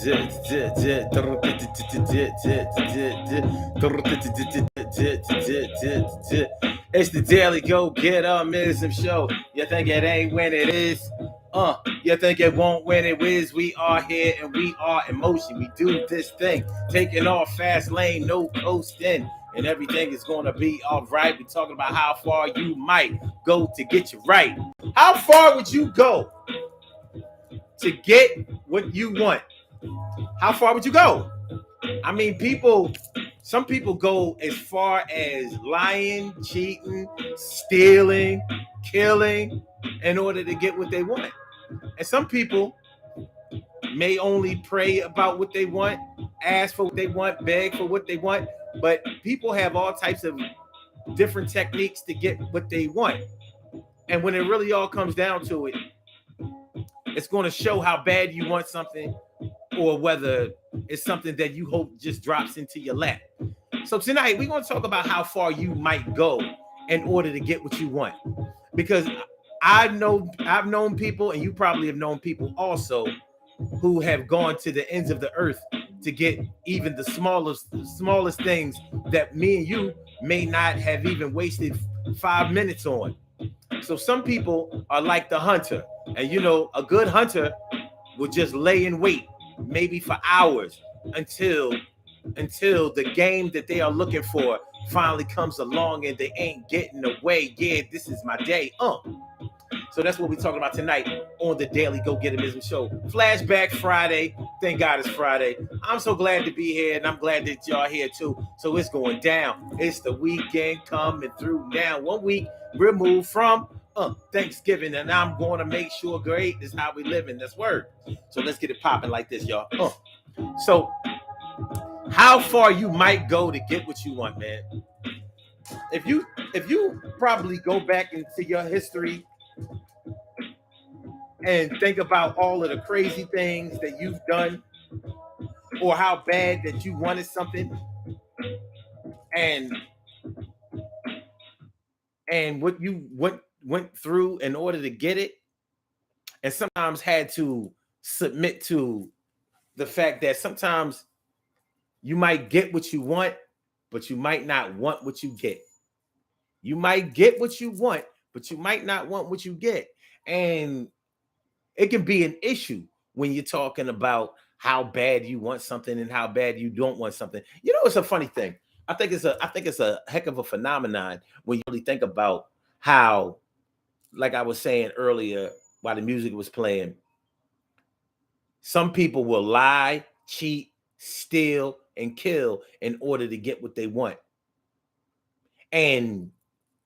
It's the Daily Go Get Mism Show. You think it ain't when it is? You think it won't when it is? We are here and we are in motion. We do this thing, taking off fast lane, no coasting, and everything is gonna be all right. We're talking about how far you might go to get you right. How far would you go to get what you want? How far would you go? I mean, some people go as far as lying, cheating, stealing, killing in order to get what they want. And some people may only pray about what they want, ask for what they want, beg for what they want, but people have all types of different techniques to get what they want. And when it really all comes down to it, it's going to show how bad you want something or whether it's something that you hope just drops into your lap. So tonight we're going to talk about how far you might go in order to get what you want. Because I've known people, and you probably have known people also, who have gone to the ends of the earth to get even the smallest things that me and you may not have even wasted 5 minutes on. So some people are like the hunter, and a good hunter will just lay in wait, maybe for hours, until the game that they are looking for finally comes along and they ain't getting away. Yeah, this is my day. So that's what we're talking about tonight on the Daily Go Get Mism Show. Flashback Friday. Thank God it's Friday. I'm so glad to be here, and I'm glad that y'all here too. So it's going down. It's the weekend coming through now. 1 week removed from Thanksgiving, and I'm going to make sure great is how we living. That's word. So let's get it popping like this, y'all. So how far you might go to get what you want, man. If you probably go back into your history and think about all of the crazy things that you've done or how bad that you wanted something and what you went through in order to get it, and sometimes had to submit to the fact that sometimes you might get what you want, but you might not want what you get. You might get what you want, but you might not want what you get. And it can be an issue when you're talking about how bad you want something and how bad you don't want something. It's a funny thing. I think it's a heck of a phenomenon when you really think about how, like I was saying earlier while the music was playing, some people will lie, cheat, steal, and kill in order to get what they want. And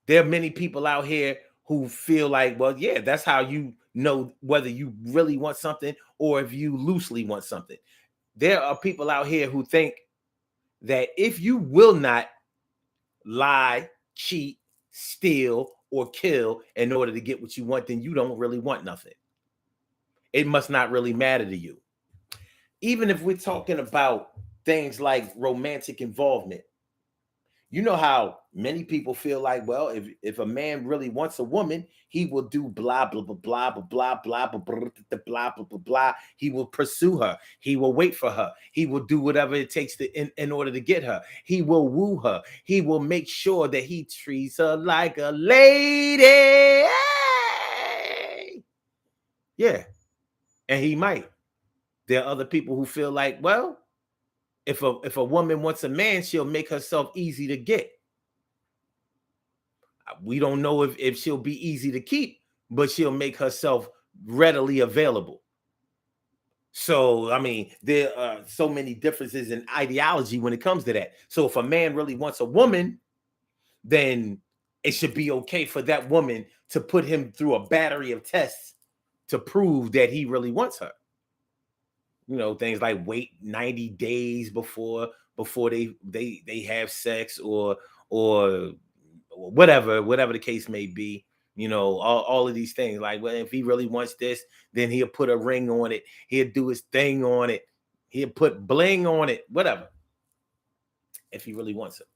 there are many people out here who feel like, well, yeah, that's how you know whether you really want something or if you loosely want something. There are people out here who think that if you will not lie, cheat, steal, or kill in order to get what you want, then you don't really want nothing. It must not really matter to you. Even if we're talking about things like romantic involvement, you know how many people feel like, well, if a man really wants a woman, he will do blah blah blah blah blah blah blah blah blah blah blah blah blah. He will pursue her. He will wait for her. He will do whatever it takes in order to get her. He will woo her. He will make sure that he treats her like a lady. Yeah, and he might. There are other people who feel like, well, if a woman wants a man, she'll make herself easy to get. We don't know if she'll be easy to keep, but she'll make herself readily available. So, I mean, there are so many differences in ideology when it comes to that. So if a man really wants a woman, then it should be okay for that woman to put him through a battery of tests to prove that he really wants her. Things like wait 90 days before they have sex or whatever the case may be. All of these things, like, well, if he really wants this, then he'll put a ring on it, he'll do his thing on it, he'll put bling on it, whatever, if he really wants it.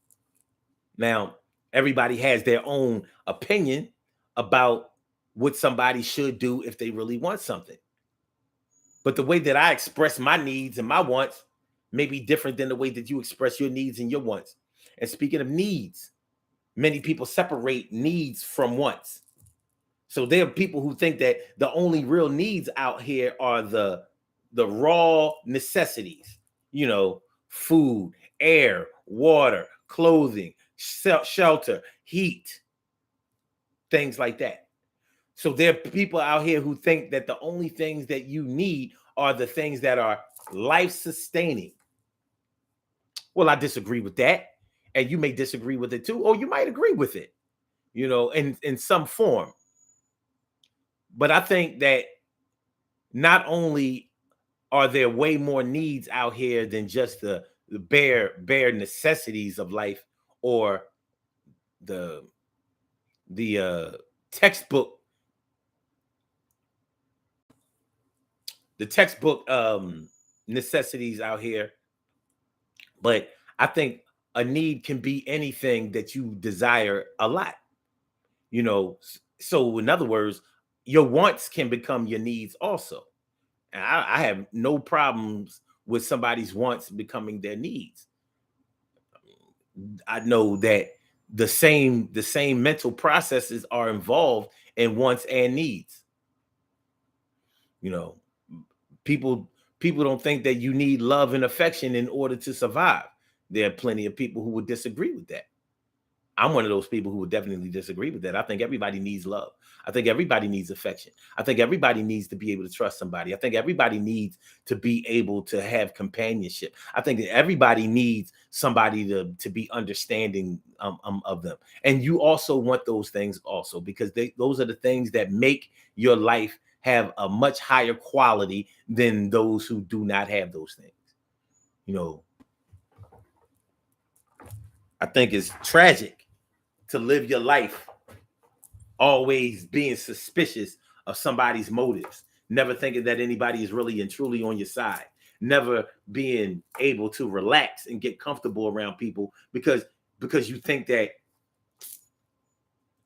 Now, everybody has their own opinion about what somebody should do if they really want something. But the way that I express my needs and my wants may be different than the way that you express your needs and your wants. And speaking of needs, many people separate needs from wants. So there are people who think that the only real needs out here are the raw necessities, you know, food, air, water, clothing, shelter, heat, things like that. So there are people out here who think that the only things that you need are the things that are life sustaining. Well, I disagree with that. And you may disagree with it too, or you might agree with it, you know, in some form. But I think that not only are there way more needs out here than just the bare necessities of life, or the the textbook the textbook necessities out here, but I think a need can be anything that you desire a lot, you know. So in other words, your wants can become your needs also. And I have no problems with somebody's wants becoming their needs. I know that the same mental processes are involved in wants and needs. You know, people people don't think that you need love and affection in order to survive. There are plenty of people who would disagree with that. I'm one of those people who would definitely disagree with that. I think everybody needs love. I think everybody needs affection. I think everybody needs to be able to trust somebody. I think everybody needs to be able to have companionship. I think that everybody needs somebody to be understanding of them. And you also want those things also, because those are the things that make your life have a much higher quality than those who do not have those things. You know, I think it's tragic to live your life always being suspicious of somebody's motives, never thinking that anybody is really and truly on your side, never being able to relax and get comfortable around people because you think that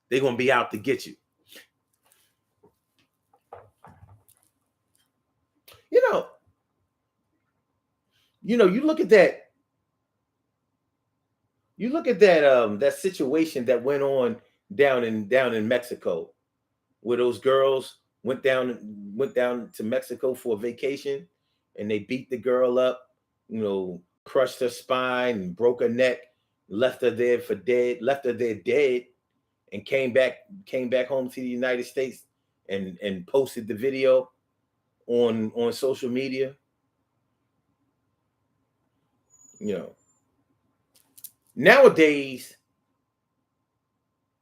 they're going to be out to get you. You know, you look at that situation that went on down in Mexico, where those girls went down to Mexico for a vacation, and they beat the girl up, crushed her spine and broke her neck, left her there dead, and came back home to the United States and posted the video on social media. You know, nowadays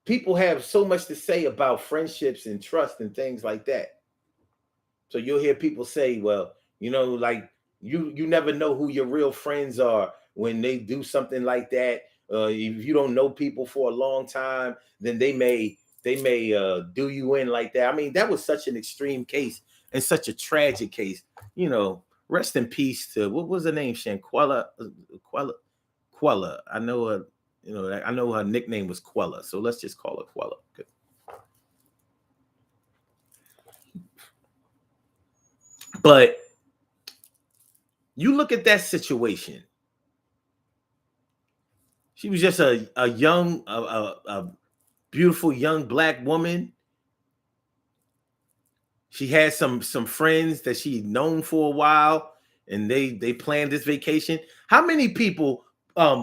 people have so much to say about friendships and trust and things like that. So you'll hear people say, well, like you never know who your real friends are when they do something like that. If you don't know people for a long time, then they may do you in like that. I mean, that was such an extreme case and such a tragic case. Rest in peace to, what was her name? Shanquella, Quella. I know her. I know her nickname was Quella, so let's just call her Quella. Okay. But you look at that situation. She was just a young, a beautiful young black woman. She had some friends that she'd known for a while, and they planned this vacation. How many people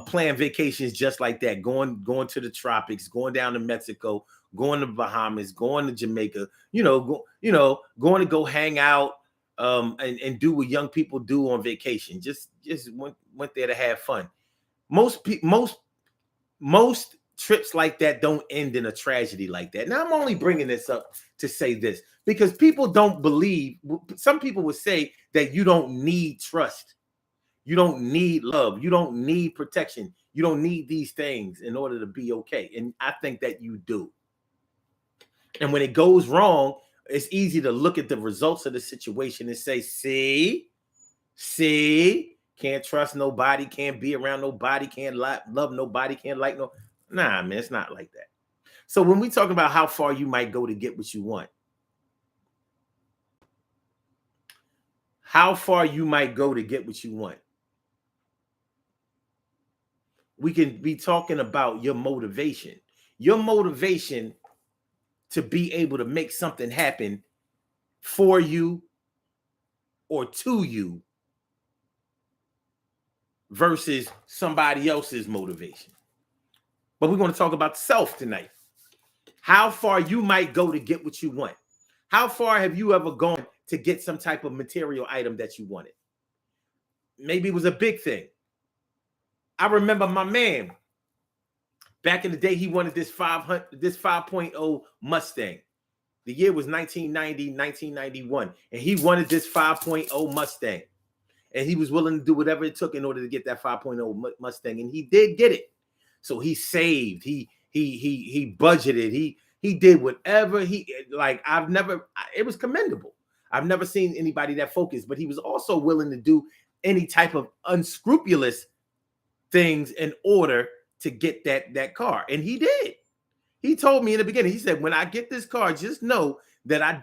plan vacations just like that, going to the tropics, going down to Mexico, going to Bahamas, going to Jamaica, going to go hang out, and do what young people do on vacation. Just went there to have fun. Most trips like that don't end in a tragedy like that. Now, I'm only bringing this up to say this because people don't believe. Some people would say that you don't need trust, you don't need love, you don't need protection, you don't need these things in order to be okay. And I think that you do. And when it goes wrong, it's easy to look at the results of the situation and say, see, can't trust nobody, can't be around nobody, can't love nobody, can't like no. Nah, man, it's not like that. So when we talk about how far you might go to get what you want, how far you might go to get what you want. We can be talking about your motivation. Your motivation to be able to make something happen for you or to you versus somebody else's motivation. But we're going to talk about self tonight. How far you might go to get what you want. How far have you ever gone to get some type of material item that you wanted? Maybe it was a big thing. I remember my man back in the day, he wanted this 5.0 Mustang. The year was 1990, 1991, and he wanted this 5.0 Mustang. And he was willing to do whatever it took in order to get that 5.0 Mustang, and he did get it. So he saved, he budgeted, he did whatever it was commendable. I've never seen anybody that focused, but he was also willing to do any type of unscrupulous things in order to get that car. And he did. He told me in the beginning, he said, when I get this car, just know that I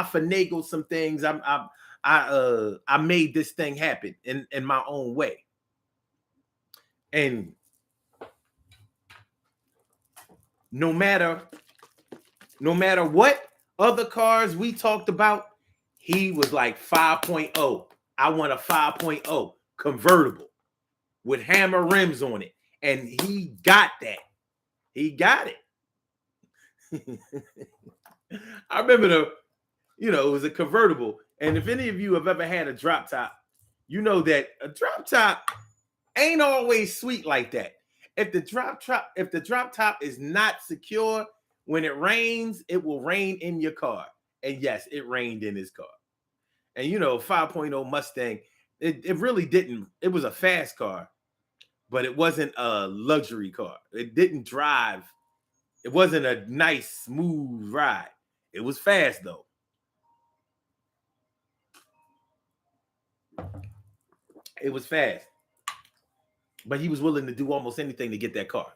finagled some things. I made this thing happen in my own way. And no matter what other cars we talked about, he was like 5.0. I want a 5.0 convertible with hammer rims on it. And he got that. He got it. I remember it was a convertible. And if any of you have ever had a drop top, you know that a drop top ain't always sweet like that. If the drop top is not secure, when it rains, it will rain in your car. And yes, it rained in his car. And 5.0 Mustang, it really didn't. It was a fast car, but it wasn't a luxury car. It didn't drive. It wasn't a nice, smooth ride. It was fast, though. It was fast. But he was willing to do almost anything to get that car.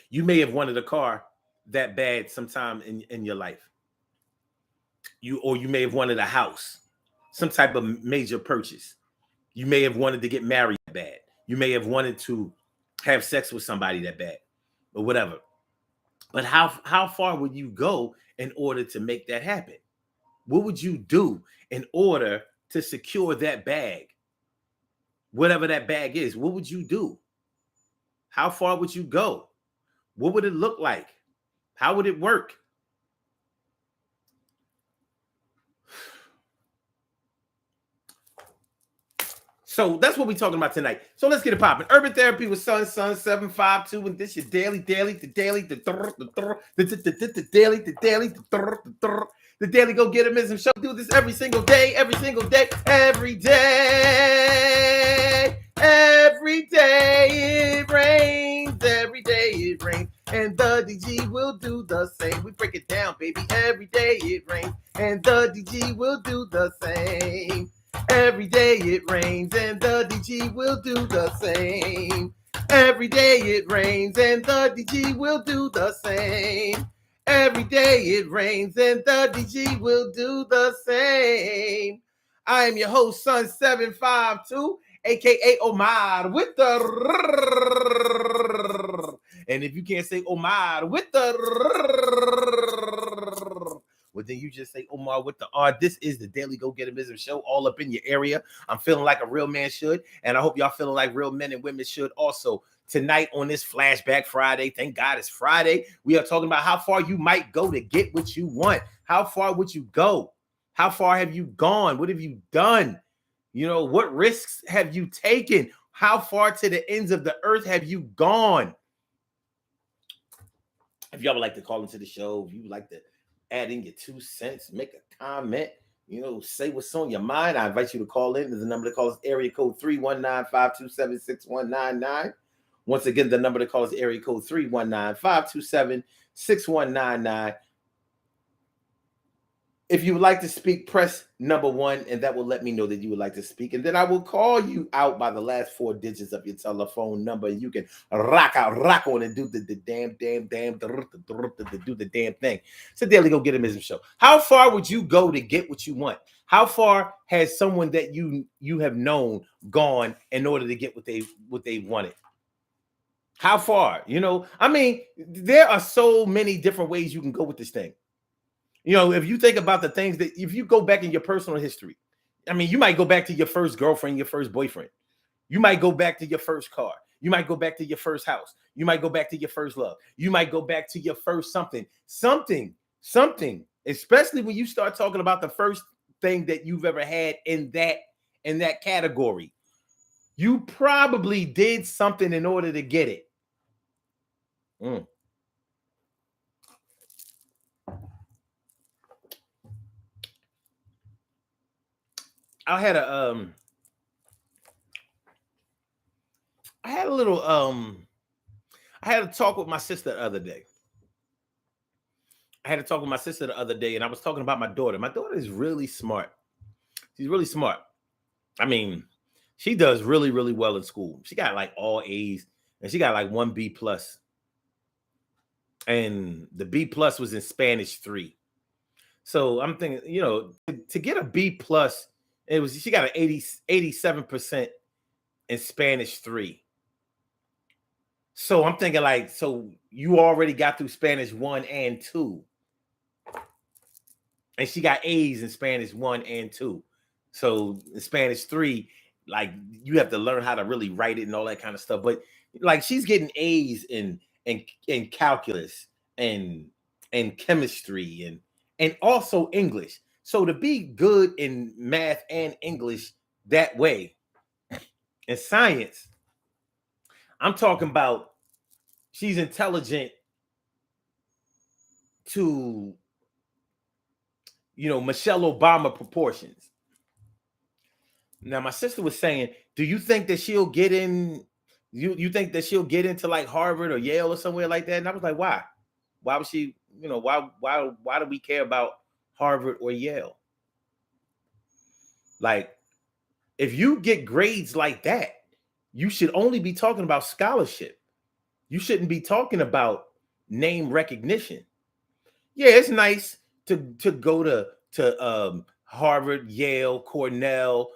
You may have wanted a car that bad sometime in your life. You may have wanted a house, some type of major purchase. You may have wanted to get married that bad. You may have wanted to have sex with somebody that bad, or whatever. But how far would you go in order to make that happen? What would you do in order to secure that bag? Whatever that bag is, what would you do? How far would you go? What would it look like? How would it work? So that's what we're talking about tonight. So let's get it popping. Urban Therapy with Sun 752, and this your daily, the daily go get him show. Do this every single day, every day it rains, every day it rains, and the DG will do the same. We break it down, baby. Every day it rains, and the DG will do the same. Every day it rains and the DG will do the same. Every day it rains and the DG will do the same. Every day it rains and the DG will do the same. I am your host, Sun 752, aka Omar with the. And if you can't say Omar with the. Well, then you just say Omar with the R. This is the Daily Go Get Business Show, all up in your area. I'm feeling like a real man should, and I hope y'all feeling like real men and women should also. Tonight on this Flashback Friday, thank God it's Friday, we are talking about how far you might go to get what you want. How far would you go? How far have you gone? What have you done? What risks have you taken? How far to the ends of the earth have you gone? If y'all would like to call into the show, if you would like to add in your 2 cents, make a comment, say what's on your mind, I invite you to call in. There's a number to call is area code 319-527-6199. Once again, the number to call is area code 319-527-6199. If you would like to speak, press number 1, and that will let me know that you would like to speak. And then I will call you out by the last 4 digits of your telephone number. And you can rock on and do the damn, do the damn thing. It's a Daily Go Get Him Show. How far would you go to get what you want? How far has someone that you have known gone in order to get what they wanted? How far? You know, I mean, there are so many different ways you can go with this thing. You know, if you think about the things that if you go back in your personal history, I mean, you might go back to your first girlfriend, your first boyfriend. You might go back to your first car. You might go back to your first house. You might go back to your first love. You might go back to your first something, especially when you start talking about the first thing that you've ever had in that category. You probably did something in order to get it. Mm. I had a I had a little I had a talk with my sister the other day. I had to talk with my sister the other day, and I was talking about my daughter. My daughter is really smart. She's really smart. I mean, she does really, really well in school. She got like all A's, and she got like one B plus. And the B plus was in Spanish 3. So I'm thinking, you know, to get a B plus, she got an 87% in Spanish 3. So I'm thinking like, so you already got through Spanish 1 and 2. And she got A's in Spanish 1 and 2. So in Spanish 3, like you have to learn how to really write it and all that kind of stuff. But like she's getting A's in calculus and chemistry and also English. So to be good in math and English that way, and science, I'm talking about she's intelligent to, you know, Michelle Obama proportions. Now, my sister was saying, do you think that she'll get in? You think that she'll get into like Harvard or Yale or somewhere like that? And I was like, why? Why would she, you know, why do we care about Harvard or Yale? Like, if you get grades like that, you should only be talking about scholarship. You shouldn't be talking about name recognition. Yeah, it's nice to go to Harvard, Yale, Cornell,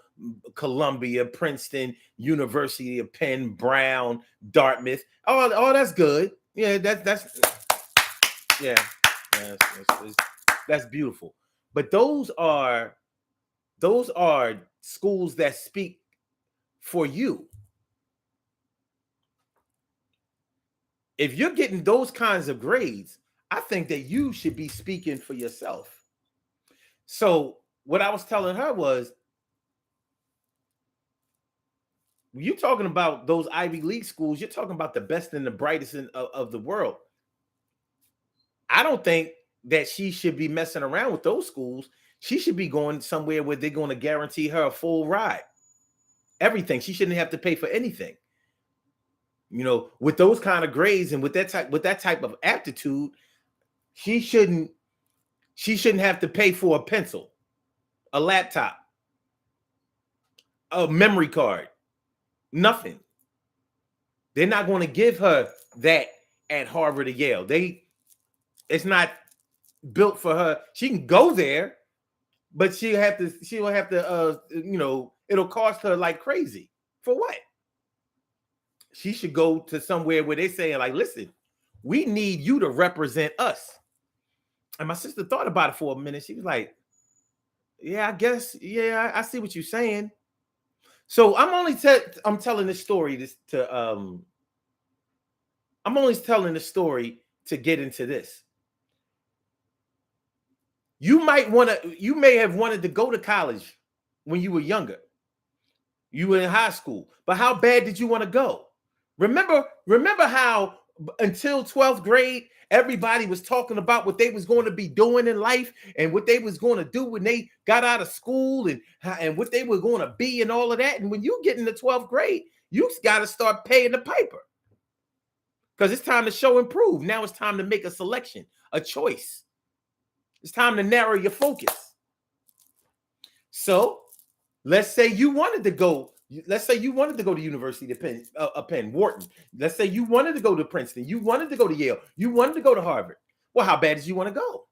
Columbia, Princeton, University of Penn, Brown, Dartmouth. Oh, that's good. Yeah, that's yeah, that's beautiful. But those are schools that speak for you. If you're getting those kinds of grades, I think that you should be speaking for yourself. So what I was telling her was, when you're talking about those Ivy League schools, you're talking about the best and the brightest of the world. I don't think that she should be messing around with those schools. She should be going somewhere where they're going to guarantee her a full ride. Everything. She shouldn't have to pay for anything. You know, with those kind of grades and with that type of aptitude, she shouldn't have to pay for a pencil, a laptop, a memory card, nothing. They're not going to give her that at Harvard or Yale. It's not built for her. She can go there, but she'll have to you know, it'll cost her like crazy. For what? She should go to somewhere where they say, like, listen, we need you to represent us. And my sister thought about it for a minute. She was like, yeah, I guess, yeah, I see what you're saying. So I'm telling this story I'm only telling the story to get into this. You may have wanted to go to college when you were younger. You were in high school, but how bad did you want to go? Remember how until 12th grade, everybody was talking about what they was going to be doing in life and what they was going to do when they got out of school and what they were going to be and all of that. And when you get into 12th grade, you got to start paying the piper because it's time to show and prove. Now it's time to make a selection, a choice. It's time to narrow your focus. So let's say you wanted to go. Let's say you wanted to go to University of Penn, Wharton. Let's say you wanted to go to Princeton. You wanted to go to Yale. You wanted to go to Harvard. Well, how bad did you want to go?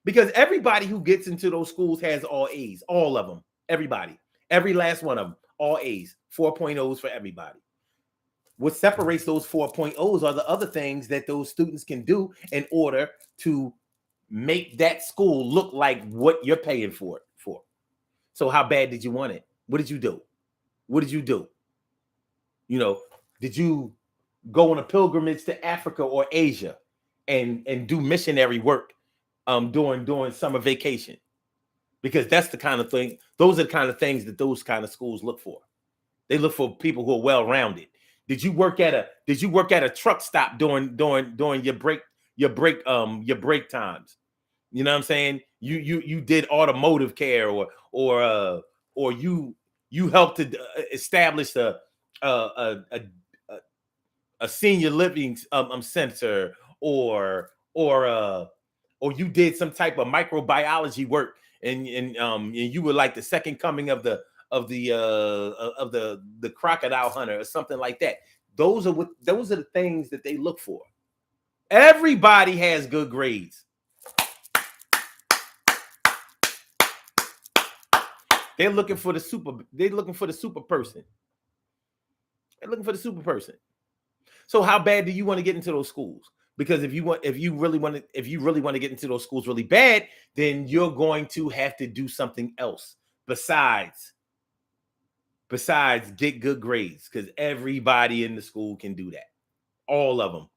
Because everybody who gets into those schools has all A's, all of them, everybody, every last one of them, all A's, 4.0s for everybody. What separates those 4.0s are the other things that those students can do in order to make that school look like what you're paying for it for. So how bad did you want it? What did you do? What did you do? You know, did you go on a pilgrimage to Africa or Asia and do missionary work during summer vacation? Because that's the kind of thing, those are the kind of things that those kind of schools look for. They look for people who are well-rounded. Did you work at a truck stop during your break times? You know what I'm saying? You did automotive care, or you helped to establish a senior living center, or you did some type of microbiology work, and you were like the second coming of the crocodile hunter or something like that. Those are the things that they look for. Everybody has good grades. They're looking for the super person. They're looking for the super person. So how bad do you want to get into those schools? Because if you really want to get into those schools really bad, then you're going to have to do something else besides get good grades, because everybody in the school can do that. All of them.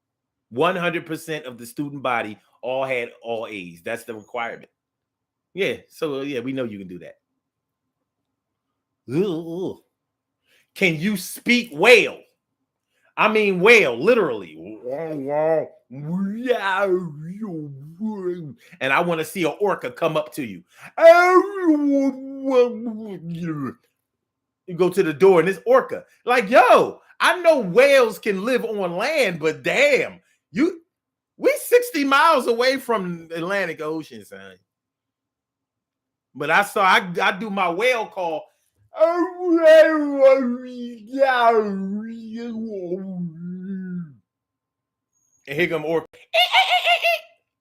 100% of the student body all had all A's. That's the requirement. Yeah. So yeah, we know you can do that. Ugh. Can you speak whale? I mean whale, literally. And I want to see an orca come up to you. You go to the door and it's orca. Like, yo, I know whales can live on land, but damn, we 60 miles away from the Atlantic Ocean, son. But I do my whale call. And here come orca.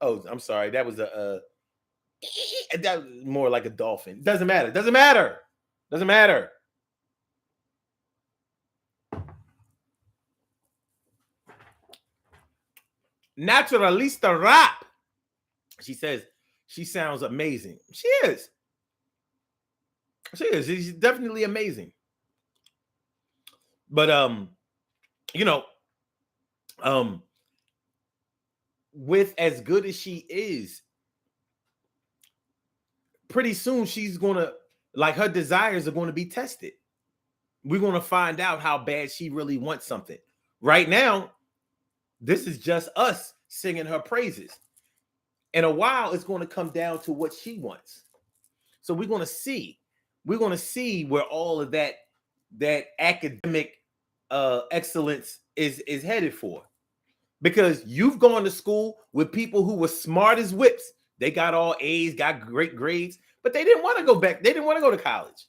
Oh, I'm sorry. That was that was more like a dolphin. Doesn't matter. Naturalista rap. She says she sounds amazing. She is. She's definitely amazing. But with as good as she is, pretty soon she's gonna, like, her desires are going to be tested. We're going to find out how bad she really wants something. Right now, this is just us singing her praises. In a while, it's going to come down to what she wants. So we're going to see where all of that academic excellence is headed for. Because you've gone to school with people who were smart as whips. They got all A's, got great grades, but they didn't want to go back. They didn't want to go to college.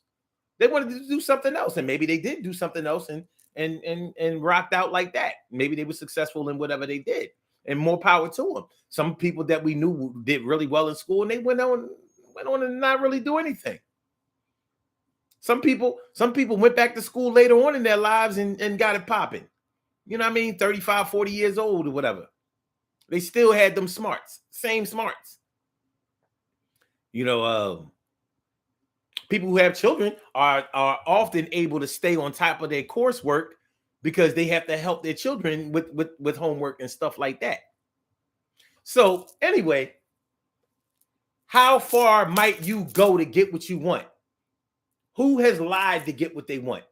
They wanted to do something else. And maybe they did do something else and rocked out like that. Maybe they were successful in whatever they did. And more power to them. Some people that we knew did really well in school, and they went on and not really do anything. Some people went back to school later on in their lives and got it popping. You know what I mean? 35, 40 years old or whatever. They still had them smarts, same smarts. You know, people who have children are often able to stay on top of their coursework because they have to help their children with homework and stuff like that. So anyway, how far might you go to get what you want? Who has lied to get what they want?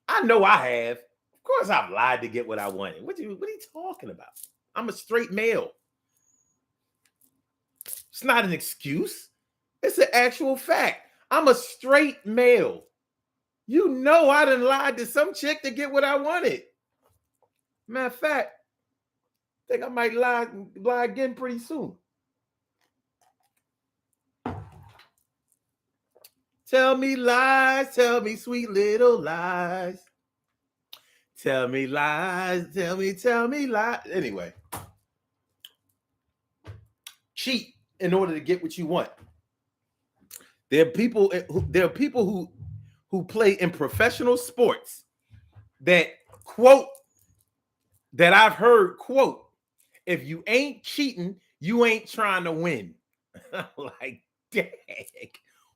I know I have. Of course I've lied to get what I wanted. What are you talking about? I'm a straight male. It's not an excuse. It's an actual fact. I'm a straight male. You know I done lied to some chick to get what I wanted. Matter of fact, I think I might lie again pretty soon. Tell me lies, tell me sweet little lies. Tell me lies, tell me lies. Anyway. Cheat. in order to get what you want. There are people. There are people who play in professional sports that quote that I've heard quote, if you ain't cheating, you ain't trying to win. Like, dang,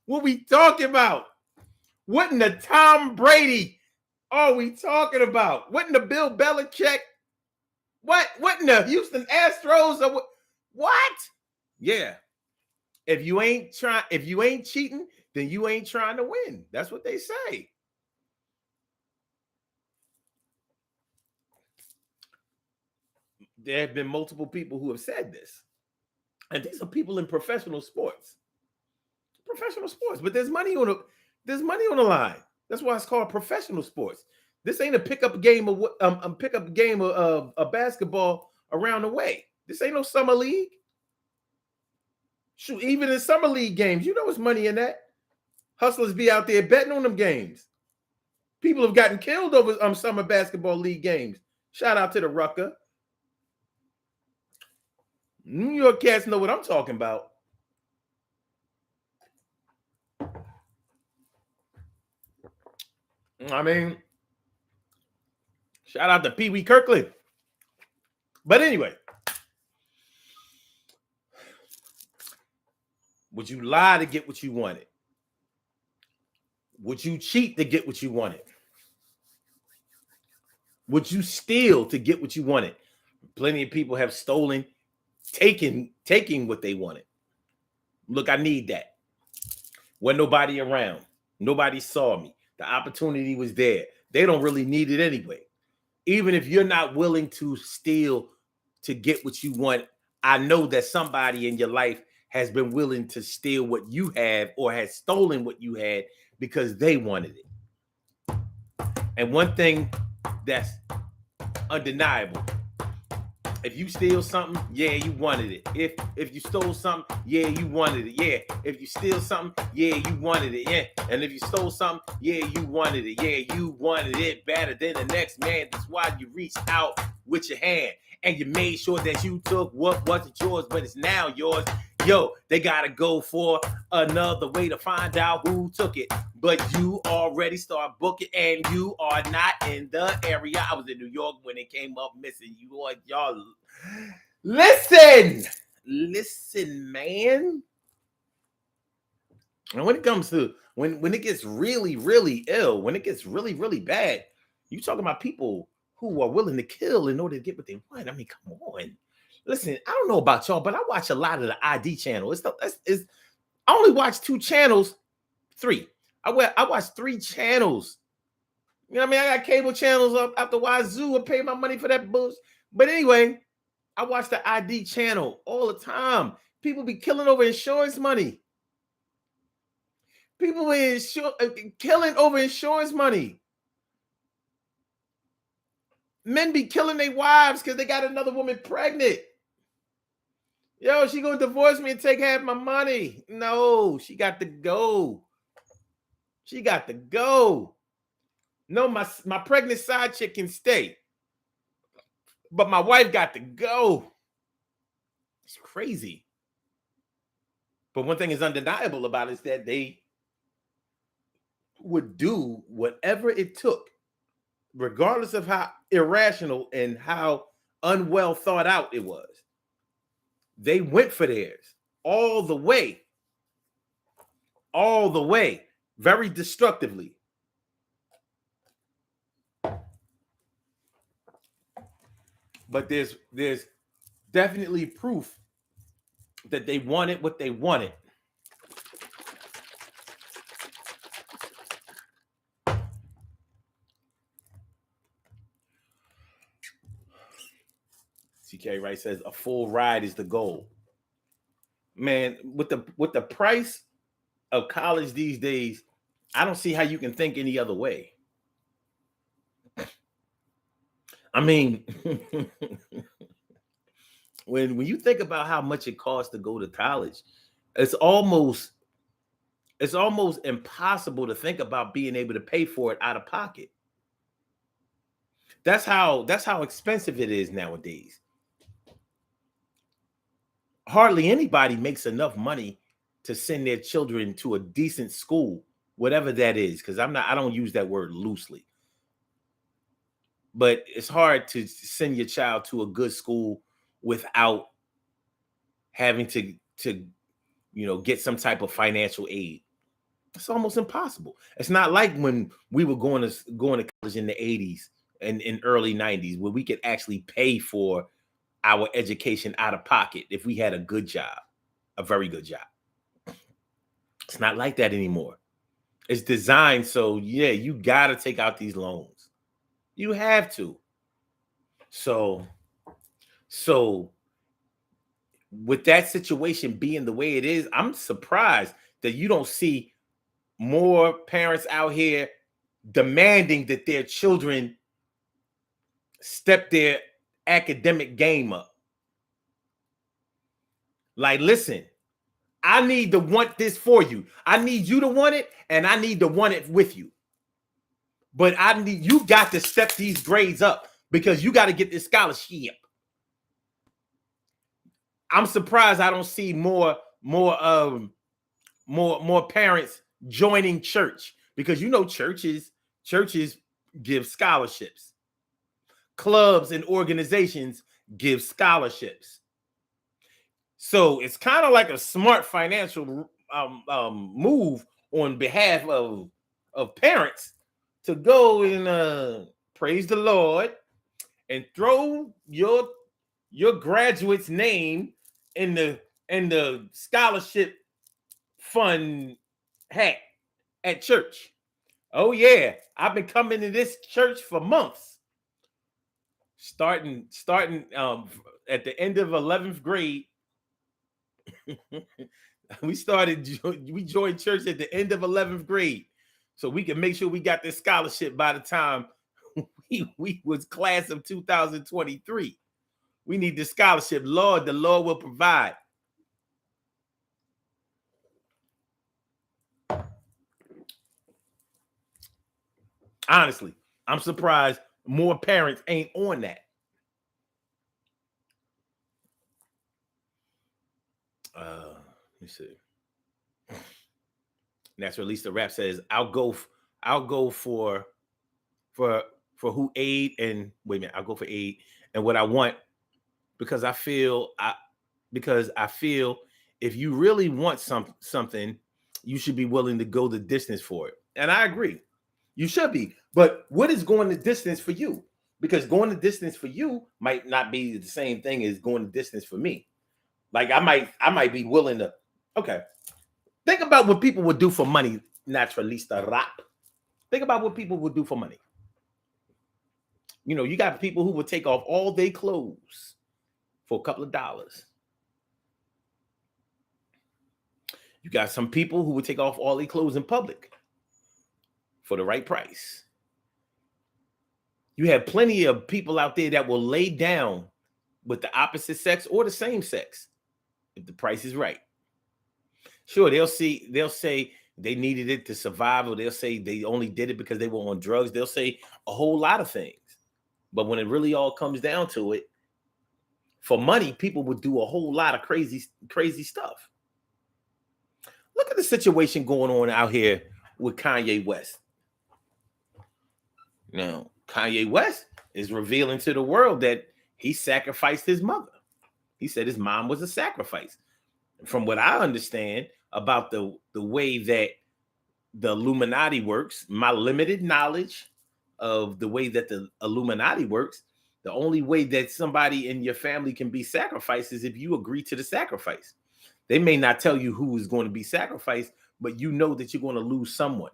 what we talking about? What in the Tom Brady are we talking about? What in the Bill Belichick? What in the Houston Astros? Or what? Yeah. If you ain't cheating, then you ain't trying to win. That's what they say. There have been multiple people who have said this. And these are people in professional sports. But there's money on the line. That's why it's called professional sports. This ain't a pickup game of basketball around the way. This ain't no summer league. Shoot, even in summer league games, you know there's money in that. Hustlers be out there betting on them games. People have gotten killed over summer basketball league games. Shout out to the Rucker. New York cats know what I'm talking about. I mean, shout out to Pee Wee Kirkland. But anyway, would you lie to get what you wanted? Would you cheat to get what you wanted? Would you steal to get what you wanted? Plenty of people have stolen, taking what they wanted. Look, I need that. Wasn't nobody around. Nobody saw me. The opportunity was there. They don't really need it anyway. Even if you're not willing to steal to get what you want, I know that somebody in your life has been willing to steal what you have or has stolen what you had because they wanted it. And one thing that's undeniable, if you steal something, yeah, you wanted it. If you stole something, yeah, you wanted it. Yeah. If you steal something, yeah, you wanted it. Yeah. And if you stole something, yeah, you wanted it. Yeah, you wanted it better than the next man. That's why you reached out with your hand and you made sure that you took what wasn't yours, but it's now yours. Yo, they gotta go for another way to find out who took it. But you already start booking and you are not in the area. I was in New York when it came up missing. Y'all listen, man. And when it comes to when it gets really, really ill, when it gets really, really bad, you talking about people who are willing to kill in order to get what they want. I mean, come on. Listen, I don't know about y'all, but I watch a lot of the ID channel. I only watch 2 channels, 3. I watch 3 channels. You know what I mean? I got cable channels up out the wazoo. I pay my money for that bullshit. But anyway, I watch the ID channel all the time. People be killing over insurance money. People be killing over insurance money. Men be killing their wives because they got another woman pregnant. Yo, she gonna divorce me and take half my money. No, she got to go. She got to go. No, my pregnant side chick can stay. But my wife got to go. It's crazy. But one thing is undeniable about it is that they would do whatever it took, regardless of how irrational and how unwell thought out it was. They went for theirs all the way. All the way. Very destructively. But there's definitely proof that they wanted what they wanted. CK Wright says a full ride is the goal. Man, with the price of college these days, I don't see how you can think any other way. I mean, when you think about how much it costs to go to college, it's almost impossible to think about being able to pay for it out of pocket. That's how expensive it is nowadays. hardly anybody makes enough money to send their children to a decent school, whatever that is, because I don't use that word loosely. But it's hard to send your child to a good school without having to get some type of financial aid. It's almost impossible. It's not like when we were going to college in the 80s and in early 90s, where we could actually pay for our education out of pocket if we had a good job, a very good job. It's not like that anymore. It's designed so, yeah, you got to take out these loans. You have to. So with that situation being the way it is, I'm surprised that you don't see more parents out here demanding that their children step their academic game up. Like, listen, I need to want this for you. I need you to want it, and I need to want it with you. But you got to step these grades up because you got to get this scholarship. I'm surprised I don't see more parents joining church, because churches give scholarships. Clubs and organizations give scholarships. So it's kind of like a smart financial move on behalf of parents to go and praise the Lord and throw your graduate's name in the scholarship fund hat at church. Oh yeah, I've been coming to this church for months. Starting at the end of 11th grade. we joined church at the end of 11th grade, so we can make sure we got this scholarship by the time we was class of 2023. We need the scholarship. Lord, the Lord will provide. Honestly, I'm surprised more parents ain't on that. Let me see. Natural Lisa Rap says, I'll go for who aid and wait a minute, I'll go for aid and what I want, because I feel if you really want something, you should be willing to go the distance for it. And I agree. You should be. But what is going the distance for you? Because going the distance for you might not be the same thing as going the distance for me. Like I might be willing to, okay. Think about what people would do for money, Naturalista Rap. Think about what people would do for money. You got people who would take off all their clothes for a couple of dollars. You got some people who would take off all their clothes in public for the right price. You have plenty of people out there that will lay down with the opposite sex or the same sex if the price is right. Sure, they'll say they needed it to survive, or they'll say they only did it because they were on drugs. They'll say a whole lot of things. But when it really all comes down to it, for money, people would do a whole lot of crazy stuff. Look at the situation going on out here with Kanye West. Now, Kanye West is revealing to the world that he sacrificed his mother. He said his mom was a sacrifice. From what I understand about the way that the Illuminati works, my limited knowledge of the way that the Illuminati works, the only way that somebody in your family can be sacrificed is if you agree to the sacrifice. They may not tell you who is going to be sacrificed, but you know that you're going to lose someone.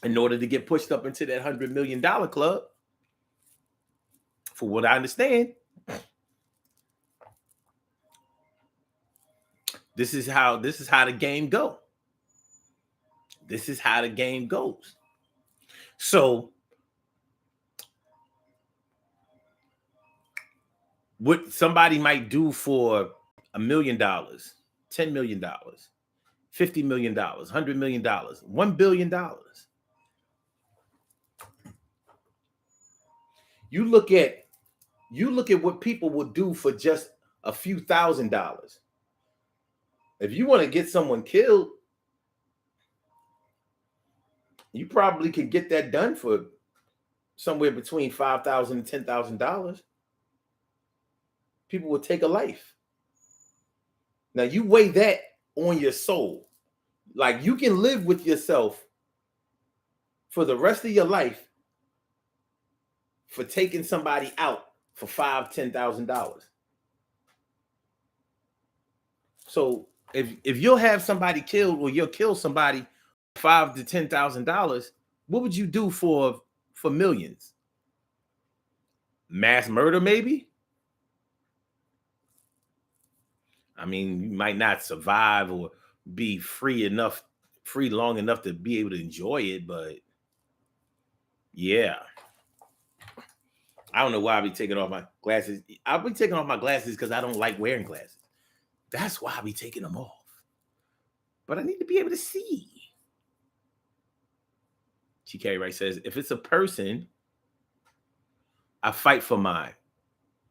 In order to get pushed up into that $100 million club, for what I understand, this is how the game go. This is how the game goes. So, what somebody might do for $1 million, $10 million, $50 million, $100 million, $1 billion. You look at what people will do for just a few $1,000s. If you want to get someone killed, you probably could get that done for somewhere between $5,000 and $10,000. People will take a life. Now you weigh that on your soul. Like, you can live with yourself for the rest of your life for taking somebody out for $5,000-$10,000. So if you'll have somebody killed, or you'll kill somebody $5,000 to $10,000, what would you do for millions? Mass murder, maybe? I mean, you might not survive or be free long enough to be able to enjoy it, but yeah. I don't know why I be taking off my glasses. I'll be taking off my glasses because I don't like wearing glasses. That's why I be taking them off. But I need to be able to see. G. Carey Wright says, if it's a person, I fight for mine.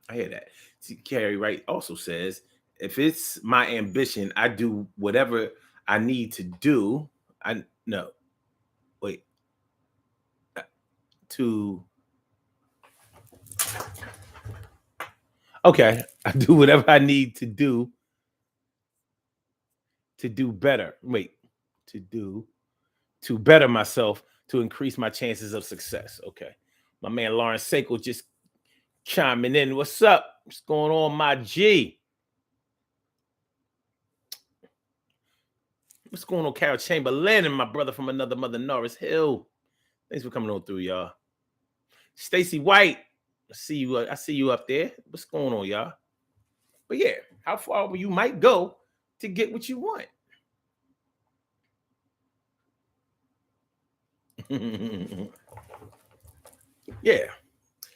I hear that. G. Carey Wright also says, if it's my ambition, I do whatever I need to do. Okay, I do whatever I need to do better. To better myself, to increase my chances of success. Okay. My man Lawrence Seiko just chiming in. What's up? What's going on, my G? What's going on, Carol Chamberlain, and my brother from another mother, Norris Hill? Thanks for coming on through, y'all. Stacy White, I see you up there. What's going on, y'all? But yeah, how far you might go to get what you want. Yeah.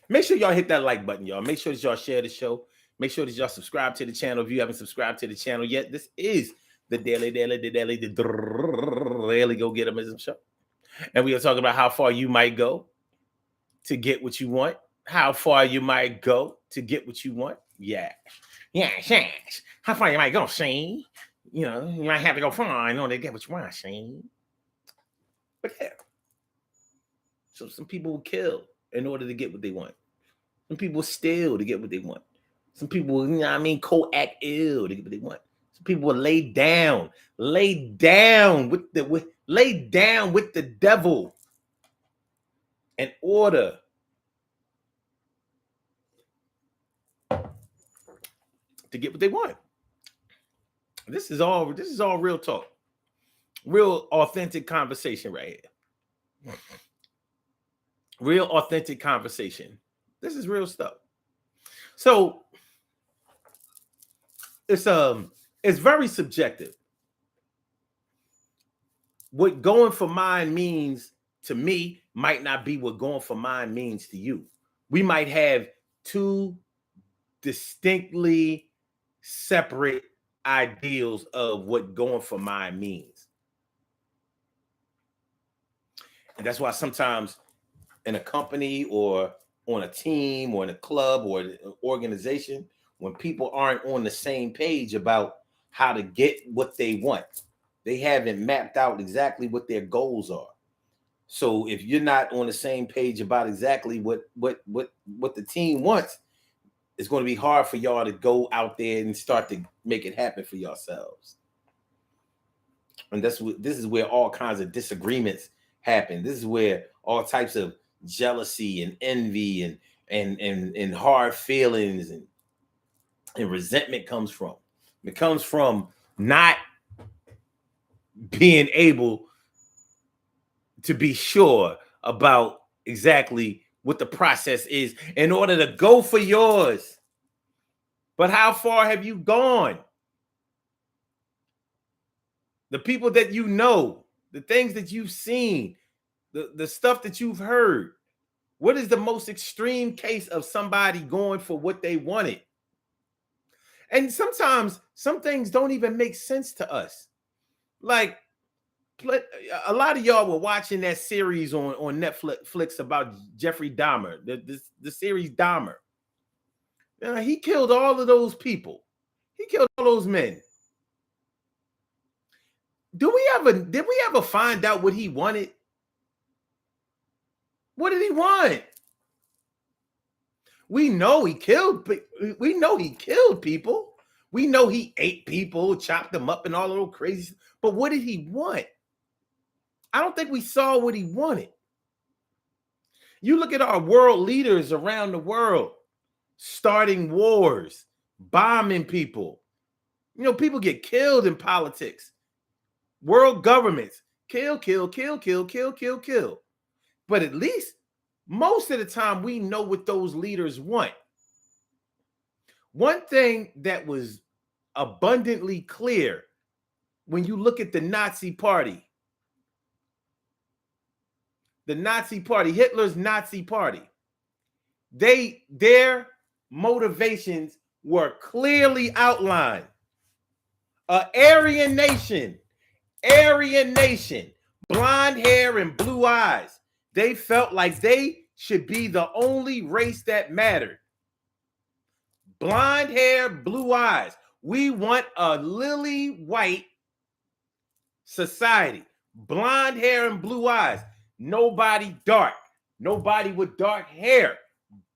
Make sure y'all hit that like button, y'all. Make sure that y'all share the show. Make sure that y'all subscribe to the channel if you haven't subscribed to the channel yet. This is the Daily Go Getimism Show. And we are talking about how far you might go to get what you want. How far you might go to get what you want. Yeah. How far you might go, Shane? You know, you might have to go far in order to get what you want, Shane. But yeah. So some people will kill in order to get what they want. Some people steal to get what they want. Some people, co-act ill to get what they want. Some people will lay down with the devil in order to get what they want. This is all real talk. Real authentic conversation right here. Real authentic conversation. This is real stuff. So it's very subjective. What going for mine means to me might not be what going for mine means to you. We might have two distinctly separate ideals of what going for mine means. And that's why sometimes in a company or on a team or in a club or an organization, when people aren't on the same page about how to get what they want, they haven't mapped out exactly what their goals are. So if you're not on the same page about exactly what the team wants, it's going to be hard for y'all to go out there and start to make it happen for yourselves. And this is where all kinds of disagreements happen. This is where all types of jealousy and envy and hard feelings and resentment comes from. It comes from not being able to be sure about exactly what the process is in order to go for yours. But how far have you gone? The people that you know, the things that you've seen, the stuff that you've heard. What is the most extreme case of somebody going for what they wanted? And sometimes some things don't even make sense to us. Like, A lot of y'all were watching that series on Netflix about Jeffrey Dahmer, the series Dahmer. He killed all of those people. He killed all those men. Did we ever find out what he wanted? What did he want? We know he killed people. We know he ate people, chopped them up and all of those crazy. But what did he want? I don't think we saw what he wanted. You look at our world leaders around the world, starting wars, bombing people. People get killed in politics. World governments, kill. But at least most of the time we know what those leaders want. One thing that was abundantly clear when you look at the Nazi Party, Hitler's Nazi Party, their motivations were clearly outlined. Aryan nation, blonde hair and blue eyes. They felt like they should be the only race that mattered. Blonde hair, blue eyes. We want a lily white society. Blonde hair and blue eyes. Nobody dark. Nobody with dark hair.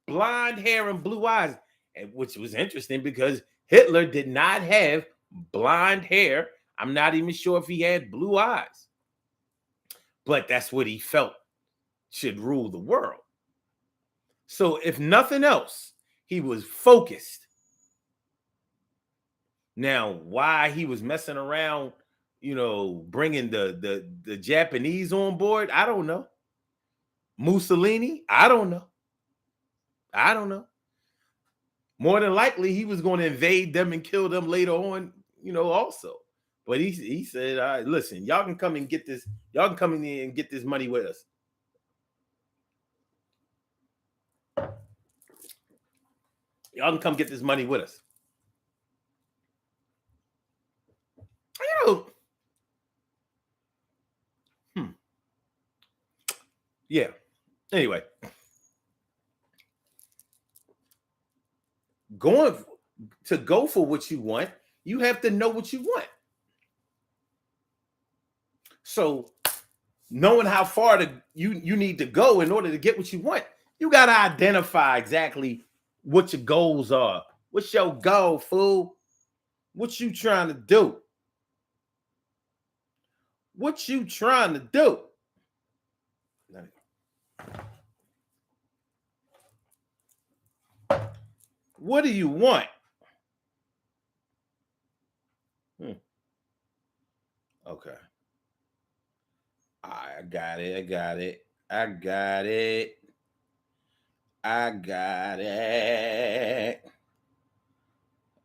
Blonde hair and blue eyes. And which was interesting because Hitler did not have blonde hair. I'm not even sure if he had blue eyes. But that's what he felt should rule the world. So if nothing else, he was focused. Now, why he was messing around, bringing the Japanese on board, I don't know. Mussolini, I don't know. More than likely, he was going to invade them and kill them later on, also. But he said, all right, listen, y'all can come and get this. Y'all can come in here and get this money with us. Y'all can come get this money with us. Yeah. Anyway, go for what you want, you have to know what you want. So, knowing how far you need to go in order to get what you want, you got to identify exactly what your goals are. What's your goal, fool? What you trying to do? What you trying to do? What do you want? Okay. I got it.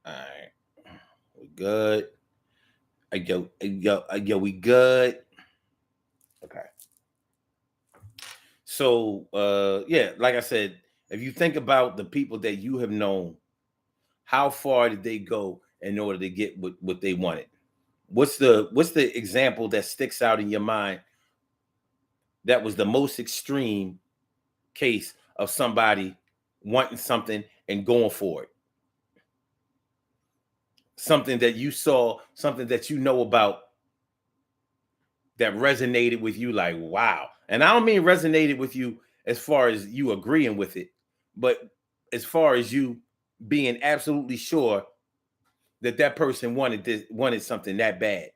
All right. We good. We good. Okay. So, like I said, if you think about the people that you have known, how far did they go in order to get what they wanted? What's the example that sticks out in your mind that was the most extreme case of somebody wanting something and going for it? Something that you saw, something that you know about that resonated with you like, wow. And I don't mean resonated with you as far as you agreeing with it, but as far as you being absolutely sure that person wanted something that bad.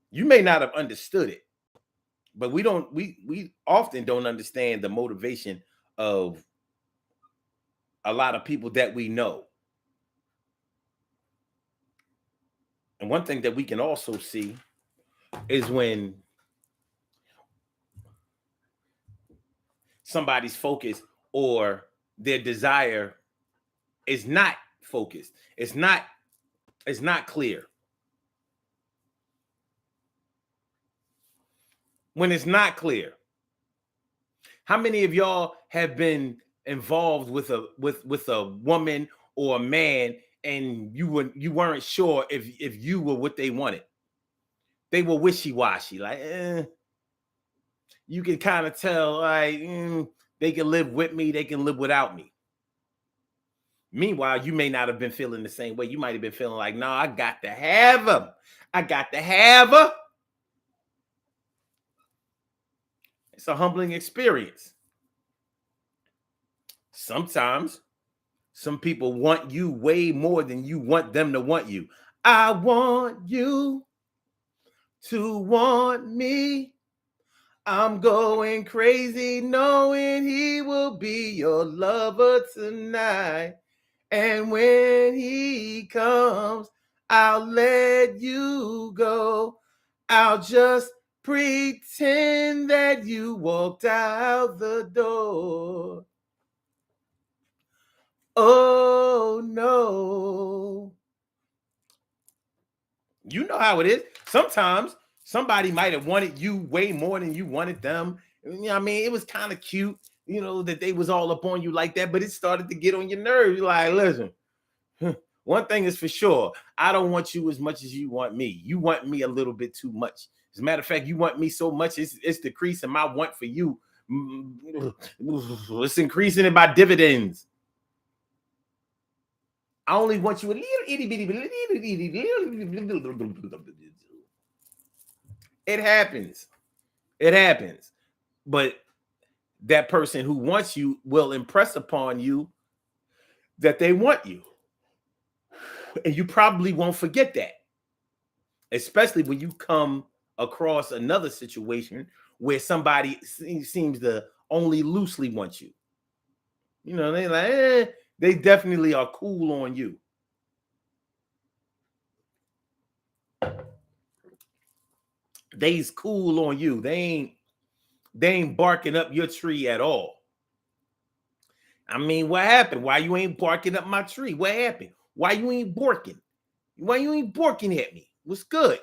You may not have understood it, but we often don't understand the motivation of a lot of people that we know. And one thing that we can also see is when somebody's focus or their desire is not focused. It's not clear. When it's not clear. How many of y'all have been involved with a woman or a man and you weren't sure if you were what they wanted? they were wishy-washy. Like, you can kind of tell, like, they can live with me, they can live without me. Meanwhile, you may not have been feeling the same way. You might have been feeling like, no, I got to have them. I got to have her. It's a humbling experience. Sometimes some people want you way more than you want them to want you. I want you to want me. I'm going crazy knowing he will be your lover tonight. And when he comes, I'll let you go. I'll just pretend that you walked out the door. Oh, no. You know how it is. Sometimes somebody might have wanted you way more than you wanted them. You know what I mean? It was kind of cute, that they was all up on you like that, but it started to get on your nerves. You're like, listen, one thing is for sure. I don't want you as much as you want me. You want me a little bit too much. As a matter of fact, you want me so much, it's decreasing my want for you. It's increasing it by dividends. I only want you a little itty bitty. It happens. It happens. But that person who wants you will impress upon you that they want you. And you probably won't forget that. Especially when you come across another situation where somebody seems to only loosely want you. They like, they definitely are cool on you. They's cool on you. They ain't barking up your tree at all. I mean, what happened? Why you ain't barking up my tree? What happened? Why you ain't barking? Why you ain't barking at me? What's good?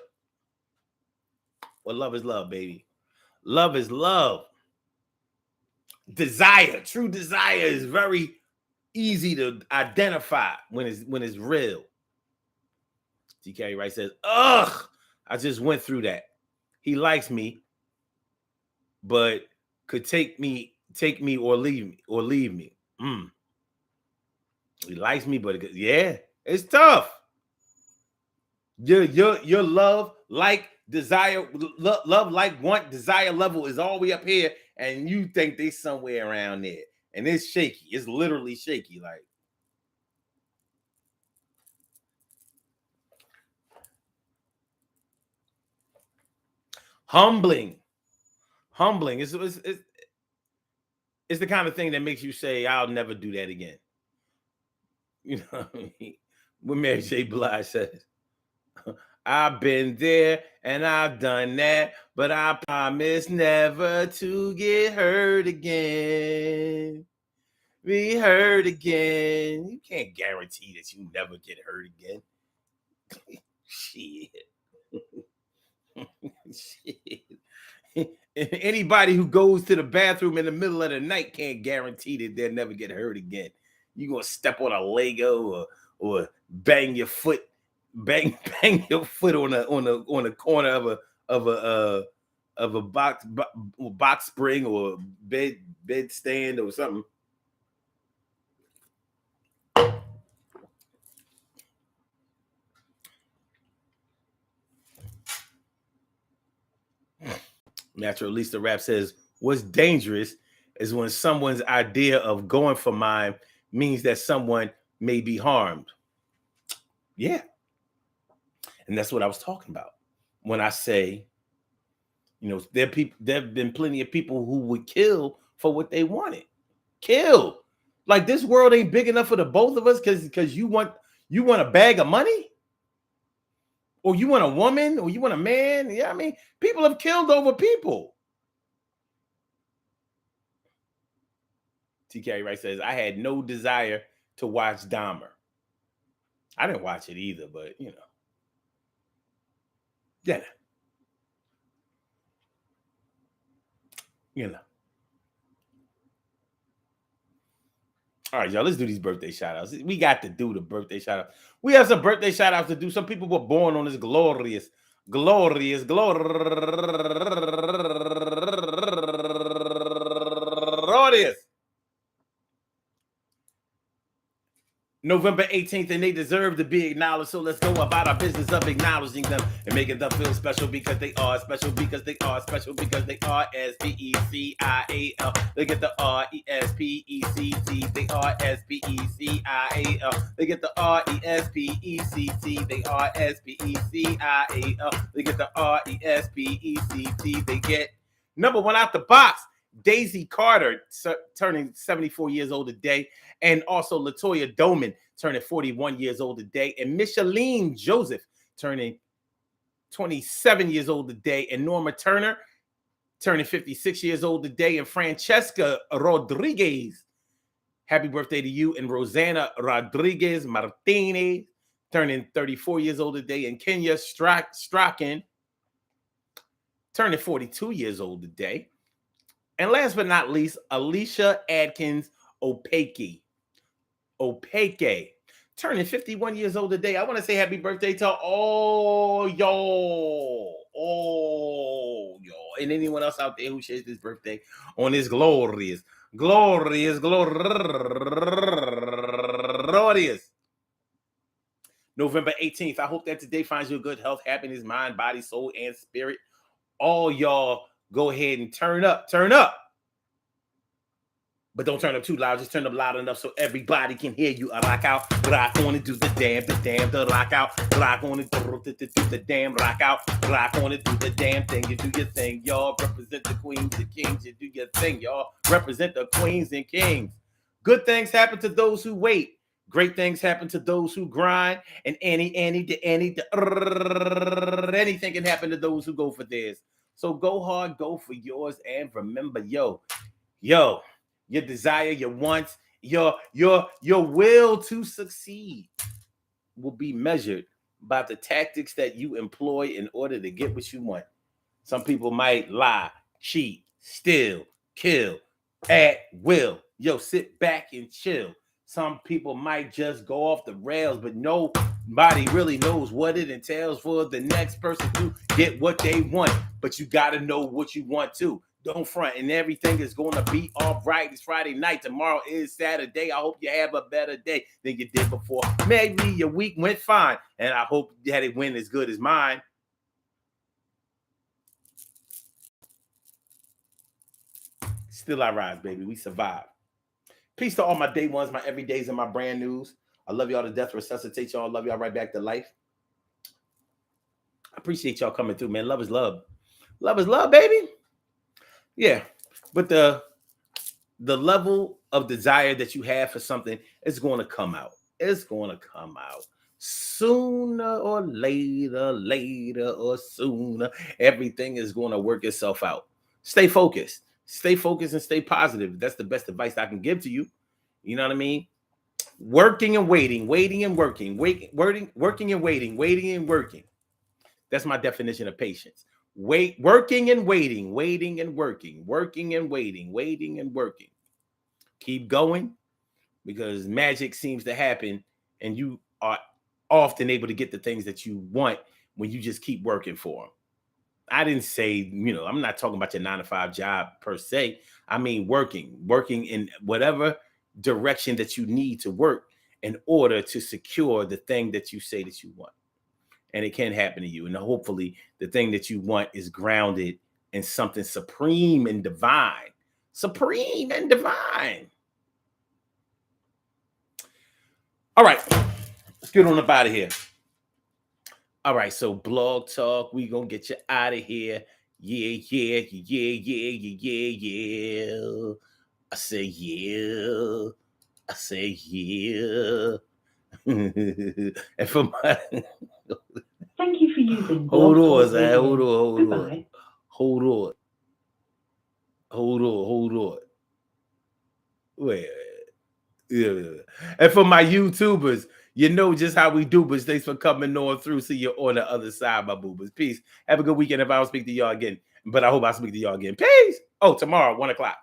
Well, love is love, baby. Love is love. Desire, true desire is very easy to identify when it's real. TK Wright says, ugh, I just went through that. He likes me, but could take me or leave me. He likes me, but yeah, it's tough. Your love, like desire, love, like want, desire level is all the way up here, and you think they somewhere around there, and it's shaky. It's literally shaky, like. Humbling. It's the kind of thing that makes you say, I'll never do that again. You know what I mean? When Mary J. Blige says, I've been there and I've done that, but I promise never to get hurt again. Be hurt again. You can't guarantee that you never get hurt again. Shit. Shit. Anybody who goes to the bathroom in the middle of the night can't guarantee that they'll never get hurt again. You're gonna step on a Lego or bang your foot on a corner of a box spring or bed stand or something. Natural Lisa Rap says, what's dangerous is when someone's idea of going for mine means that someone may be harmed. Yeah. And that's what I was talking about when I say, there have been plenty of people who would kill for what they wanted. Kill. Like, this world ain't big enough for the both of us because you want a bag of money? Or you want a woman? Or you want a man? Yeah, I mean, people have killed over people. TK Wright says, I had no desire to watch Dahmer. I didn't watch it either, but, yeah. All right, y'all, let's do these birthday shout-outs. We got to do the birthday shout-out. We have some birthday shout-outs to do. Some people were born on this glorious glorious. November 18th, and they deserve to be acknowledged. So let's go about our business of acknowledging them and making them feel special because they are special, because they are special, because they are S-P-E-C-I-A-L. They get the R-E-S-P-E-C-T. They are S-P-E-C-I-A-L. They get the R-E-S-P-E-C-T. They are S-P-E-C-I-A-L. They get the R-E-S-P-E-C-T. They get number one out the box. Daisy Carter turning 74 years old today, and also Latoya Doman turning 41 years old today, and Micheline Joseph turning 27 years old today, and Norma Turner turning 56 years old today, and Francesca Rodriguez, happy birthday to you, and Rosanna Rodriguez Martinez turning 34 years old today, and Kenya Strachan turning 42 years old today. And last but not least, Alicia Adkins Opake, turning 51 years old today. I want to say happy birthday to all y'all, and anyone else out there who shares this birthday on this glorious November 18th. I hope that today finds you good health, happiness, mind, body, soul, and spirit. All y'all go ahead and turn up. But don't turn up too loud. Just turn up loud enough so everybody can hear you. I rock out, rock on and do the damn, the rock out, rock on and do the damn, rock out, rock on and do the damn thing. You do your thing, y'all. Represent the queens and kings. You do your thing, y'all. Represent the queens and kings. Good things happen to those who wait. Great things happen to those who grind. And anything can happen to those who go for theirs. So go hard, go for yours, and remember, yo, your desire, your wants, your will to succeed will be measured by the tactics that you employ in order to get what you want. Some people might lie, cheat, steal, kill, at will. Yo, sit back and chill. Some people might just go off the rails, but nobody really knows what it entails for the next person to get what they want. But you got to know what you want too. Don't front, and everything is going to be all right. It's Friday night. Tomorrow is Saturday. I hope you have a better day than you did before. Maybe your week went fine, and I hope that it went as good as mine. Still I rise, baby. We survive. Peace to all my day ones, my everydays, and my brand news. I love y'all to death. Resuscitate y'all. Love y'all right back to life. I appreciate y'all coming through, man. Love is love. Love is love, baby. Yeah, but the level of desire that you have for something is going to come out. It's going to come out sooner or later or sooner. Everything is going to work itself out. Stay focused and stay positive. That's the best advice I can give to you. You know what I mean? Working and waiting and working, working and waiting. That's my definition of patience. Working and waiting and working. Keep going, because magic seems to happen and you are often able to get the things that you want when you just keep working for them. I didn't say, I'm not talking about your 9-to-5 job per se. I mean, working in whatever direction that you need to work in order to secure the thing that you say that you want. And it can happen to you. And hopefully the thing that you want is grounded in something supreme and divine. All right. Let's get on up out of here. All right. So Blog Talk, we going to get you out of here. Yeah. I say yeah. And for my... Thank you for using. Hold on. Wait. Yeah. And for my YouTubers, you know just how we do, but thanks for coming on through. See you on the other side, my boobers. Peace. Have a good weekend if I don't speak to y'all again. But I hope I speak to y'all again. Peace. Oh, tomorrow, 1:00.